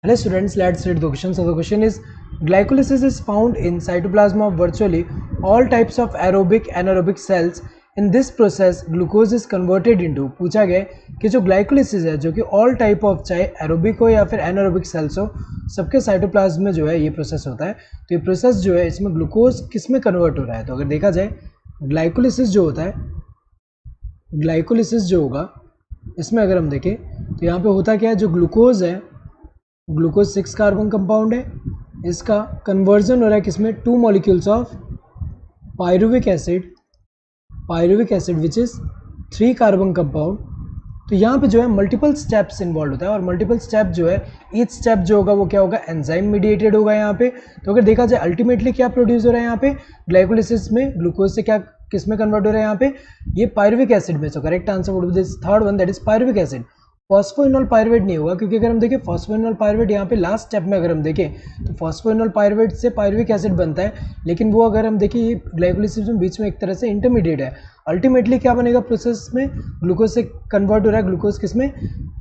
Hello students, let's read the question. So the question is, glycolysis is found in cytoplasm of virtually all types of aerobic anaerobic cells. In this process glucose is converted into, पूछा गया कि जो glycolysis है जो कि all type of चाहे aerobic हो या फिर एनारोबिक सेल्स हो सबके साइटोप्लाज्म में जो है ये प्रोसेस होता है। तो ये प्रोसेस जो है इसमें ग्लूकोज किस में कन्वर्ट हो रहा है, तो अगर देखा जाए ग्लाइकोलिसिस जो होता है, ग्लाइकोलिसिस जो होगा इसमें अगर हम देखें तो यहाँ पे होता क्या है, जो ग्लूकोज है ग्लूकोज 6 कार्बन कंपाउंड है, इसका कन्वर्जन हो रहा है किसमें, 2 molecules of pyruvic acid which is 3 carbon compound. तो यहाँ पे जो है मल्टीपल स्टेप्स इन्वॉल्व होता है और मल्टीपल स्टेप जो है ईच स्टेप जो होगा वो क्या होगा, एंजाइम मीडिएटेड होगा यहाँ पे। तो अगर देखा जाए अल्टीमेटली क्या प्रोड्यूस हो रहा है यहाँ पे ग्लाइकोलिसिस में, ग्लूकोज से क्या किस में कन्वर्ट हो रहा है यहाँ पे, ये पायरुविक एसिड में। So correct answer would be this third one, that is pyruvic acid. Phosphoenol pyruvate नहीं होगा क्योंकि अगर हम देखें फॉस्फोइनोल पायरुवेट यहाँ पे लास्ट स्टेप में अगर हम देखें तो फॉस्फोइनोल पायरुवेट से पायरुविक एसिड बनता है, लेकिन वो अगर हम देखें ये ग्लाइकोलिसिस में बीच में एक तरह से इंटरमीडिएट है। अल्टीमेटली क्या बनेगा प्रोसेस में, ग्लूकोज से कन्वर्ट हो रहा है, ग्लूकोज किस में,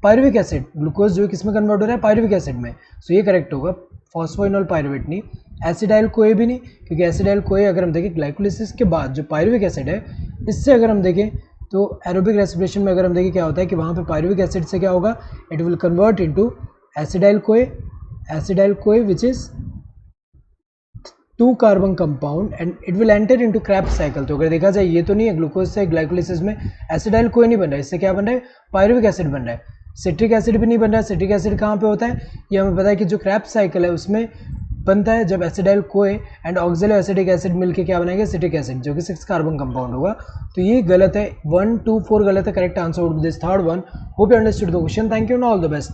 पायरुविक एसिड, ग्लूकोज जो है किस में कन्वर्ट हो रहा है, पायरुविक एसिड में। सो ये करेक्ट होगा, फॉस्फोइनोल पायरुवेट नहीं। एसिडाइल कोए भी नहीं, क्योंकि एसिडाइल कोए अगर हम देखें ग्लाइकोलिसिस के बाद जो पायरुविक एसिड है इससे अगर हम देखें तो एरोबिक रेस्पिरेशन में अगर हम देखें क्या होता है कि वहाँ पे पायरुविक एसिड से क्या होगा, it will convert into acetyl CoA which is 2 carbon compound and it will enter into Krebs cycle. तो अगर देखा जाए ये तो नहीं है, ग्लूकोज से ग्लाइकोलिसिस में एसिडाइल कोए नहीं बन रहा है, इससे क्या बन रहा है, पायरुविक एसिड बन रहा है। सिट्रिक एसिड भी नहीं बन रहा है, सिट्रिक एसिड कहाँ पे होता है, ये हमें पता है कि जो क्रेब्स साइकिल है उसमें बनता है जब एसिडाइल कोए एंड ऑक्सैलो एसिटिक एसिड मिलके क्या बनाएंगे, सिट्रिक एसिड, जो कि 6 कार्बन कंपाउंड होगा। तो ये गलत है, 1 2 4 गलत है, correct answer would be this third one. Hope you understood the question, thank you and all the best.